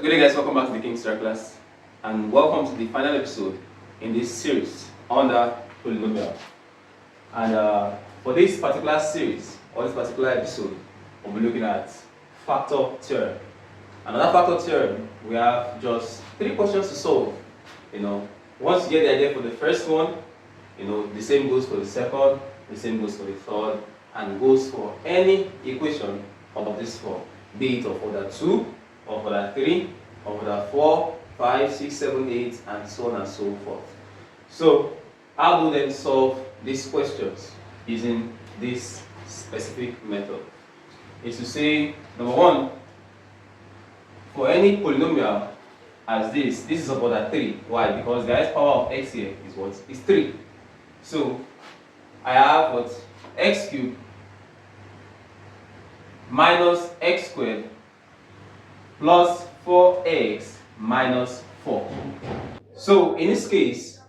Good day, guys. Welcome back to the King's Star class, and welcome to the final episode in this series under polynomial. And for this particular series or this particular episode, we'll be looking at factor theorem. Another factor theorem, we have just 3 questions to solve. Once you get the idea for the first one, the same goes for the second, the same goes for the third, and goes for any equation of this form, be it of order 2, of order 3, of order 4, 5, 6, 7, 8, and so on and so forth. So, how do then solve these questions using this specific method? Is to say, number 1, for any polynomial as this is of order 3. Why? Because the highest power of x here is what? Is 3. So, I have what? X cubed minus x squared plus 4x minus 4. So in this case,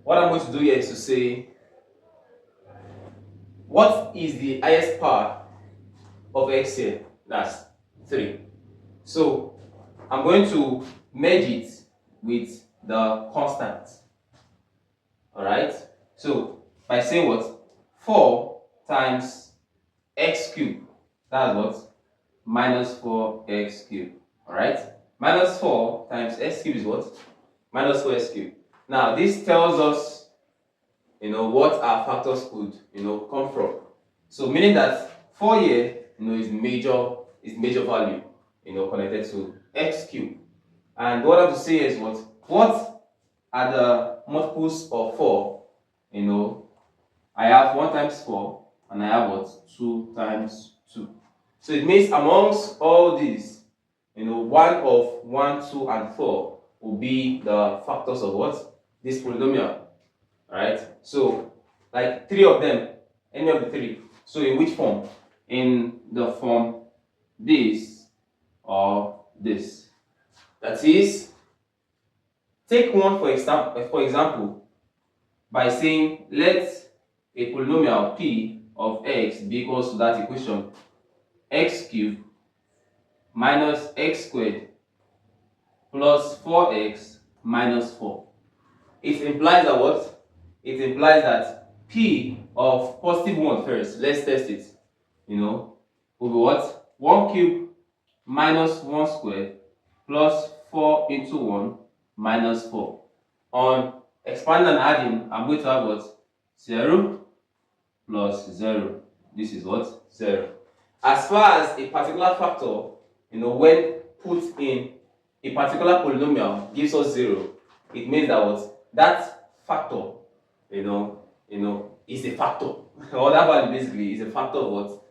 what I'm going to do here is to say, what is the highest power of x here? That's 3. So I'm going to merge it with the constant. Alright? So by saying what? 4 times x cubed. That's what? Minus 4x cubed. Alright? Minus 4 times x cubed is what? Minus 4x cubed. Now, this tells us, what our factors could, come from. So, meaning that 4 here, is major value, connected to x cubed. And what I have to say is what? What are the multiples of 4? I have 1 times 4, and I have what? 2 times 2. So it means amongst all these, 1 of 1, 2, and 4 will be the factors of what? This polynomial. Alright? So, like 3 of them, any of the 3. So in which form? In the form this or this. That is, take one for example, by saying let a polynomial p of x be equals to that equation x cubed minus x squared plus 4x minus 4. It implies that what? It implies that p of positive 1 first. Let's test it. Will be what? 1 cube minus 1 squared plus 4 into 1 minus 4. On expanding and adding, I'm going to have what? 0 plus 0. This is what? 0. As far as a particular factor, when put in a particular polynomial gives us 0, it means that what? That factor, is a factor. Or that value basically is a factor of what?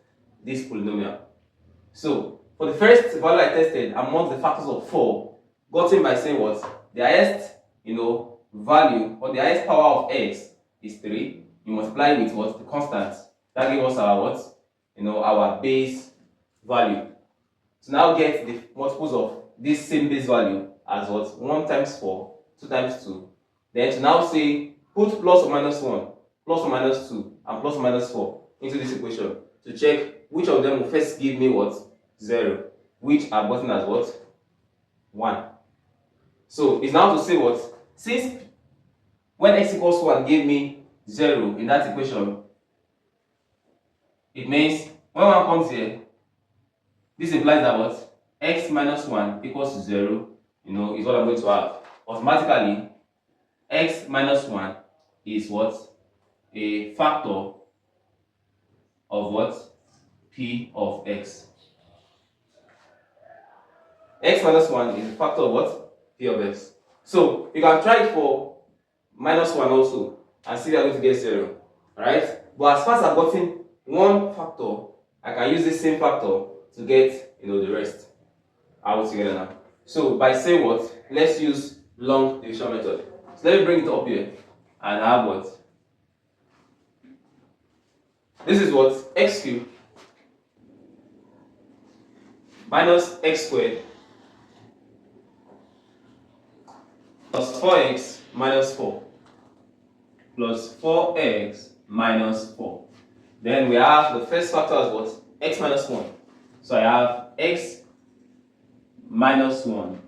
This polynomial. So, for the first value I tested amongst the factors of 4, gotten by saying what? The highest, value or the highest power of x is 3. You multiply with what? The constant. That gives us our what? Our base value. To now get the multiples of this same base value as what? 1 times 4, 2 times 2. Then to now say, put plus or minus 1, plus or minus 2, and plus or minus 4 into this equation to check which of them will first give me what? 0. Which are gotten as what? 1. So it's now to say what? Since when x equals 1 gave me 0 in that equation, it means when 1 comes here, this implies that what? X minus 1 equals to 0, is what I'm going to have. Automatically, x minus 1 is what? A factor of what? P of x. X minus 1 is a factor of what? P of x. So, you can try it for minus 1 also, and see that I'm going to get 0. Alright? But as far as I've gotten one factor, I can use this same factor to get the rest out together now. So by saying what? Let's use long division method. So let me bring it up here and I have what? This is what? X cubed minus x squared plus 4x minus 4 plus 4x minus 4. Then we have the first factor as what? X minus 1. So I have x minus 1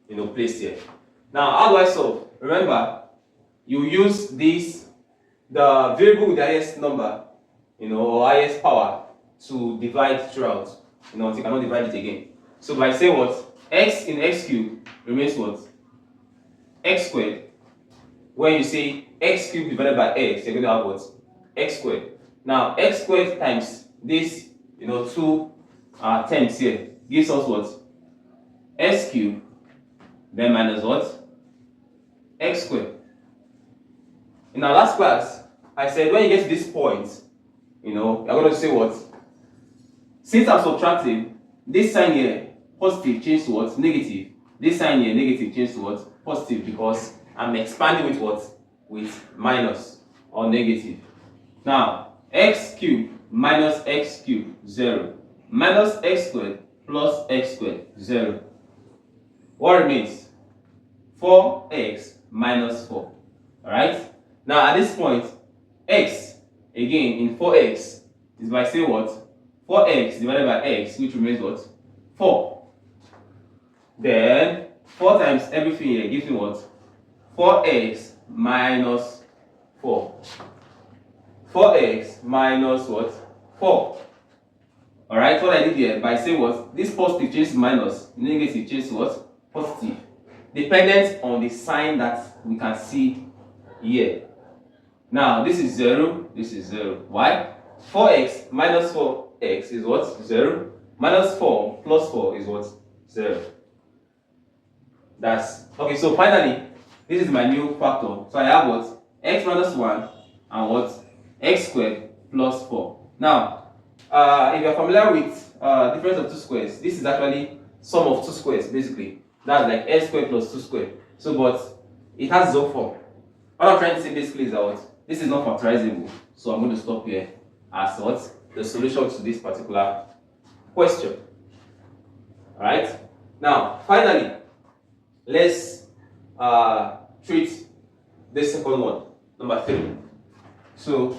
placed here. Now, how do I solve? Remember, you use this, the variable with the highest number, or highest power to divide throughout, until you cannot divide it again. So by saying what? X in x cubed remains what? X squared. When you say x cubed divided by x, you're going to have what? X squared. Now, x squared times this, two terms here gives us what? X cubed, then minus what? X squared. In our last class, I said when you get to this point, you're going to say what? Since I'm subtracting, this sign here, positive, change to what? Negative. This sign here, negative, change to what? Positive, because I'm expanding with what? With minus or negative. Now, x cubed minus x cubed, 0. Minus x squared plus x squared, 0. What remains? 4x minus 4. Alright? Now, at this point, x, again, in 4x, is by saying what? 4x divided by x, which remains what? 4. Then, 4 times everything here gives me what? 4x minus 4. 4x minus what? 4. Alright, what I did here, by saying what? This positive changes to minus, negative changes to what? Positive. Dependent on the sign that we can see here. Now, this is 0, this is 0. Why? 4x minus 4x is what? 0. Minus 4 plus 4 is what? 0. That's okay. So finally, this is my new factor. So I have what? X minus 1 and what? X squared plus 4. Now, if you're familiar with difference of two squares, this is actually sum of two squares basically. That's like x squared plus 2 squared. So, but it has its own form. What I'm trying to say basically is that what? This is not factorizable. So I'm going to stop here as what? The solution to this particular question. Alright? Now, finally, let's treat this second one, number 3. So,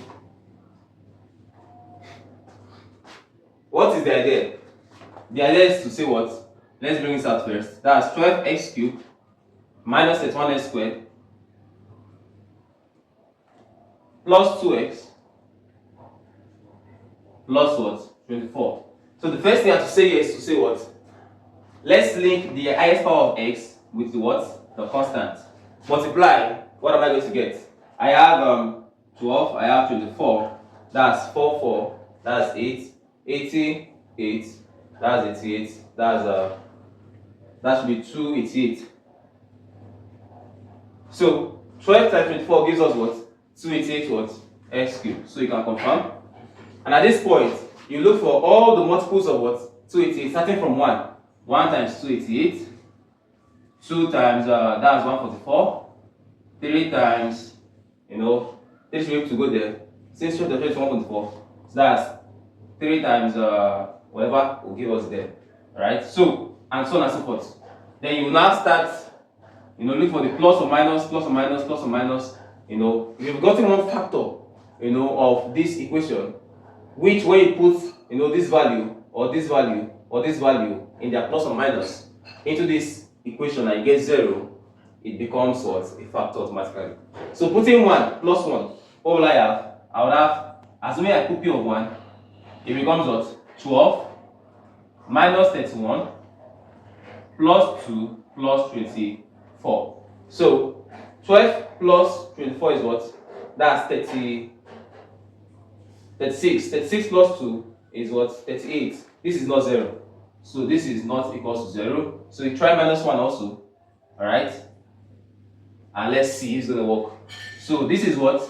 what is the idea? The idea is to say what? Let's bring this out first. That's 12x cubed minus 31x squared plus 2x plus what? 24. So the first thing I have to say here is to say what? Let's link the highest power of x with the what? The constant. Multiply. What am I going to get? I have 12. I have 24. That's 4, 4. That's 8. 88. That's 88. That should be 288. So 12 times 24 gives us what? 288 what? X cubed. So you can confirm. And at this point, you look for all the multiples of what? 288, starting from 1. 1 times 288. 2 times, that's 144. 3 times, 3 should be able to go there. Since 12 is 144, so that's 3 times whatever will give us there. Alright? So, and so on and so forth. Then you now start, look for the plus or minus, plus or minus, plus or minus. If you've gotten one factor, of this equation, which when you put, this value, or this value, or this value in their plus or minus into this equation and you get 0, it becomes what? A factor automatically. So putting 1 plus 1, what will I have? I would have, assuming I put p of 1, it becomes what? 12 minus 31 plus 2 plus 24. So 12 plus 24 is what? That's 36. 36 plus 2 is what? 38. This is not 0. So this is not equal to 0. So you try minus 1 also. Alright? And let's see if it's going to work. So this is what?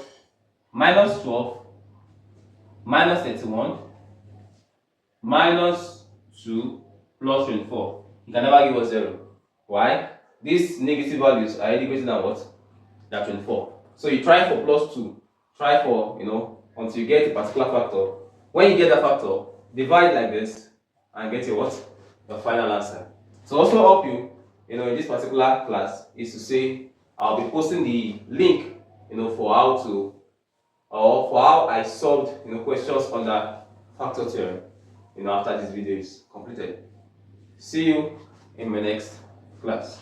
Minus 12 minus 31 minus 2 plus 24. You can never give us 0. Why? These negative values are already greater than what? Than 24. So you try for plus 2. Try for, until you get a particular factor. When you get that factor, divide like this and get your what? Your final answer. So also help you, in this particular class is to say I'll be posting the link, for how to or for how I solved questions under factor theorem, after this video is completed. See you in my next class.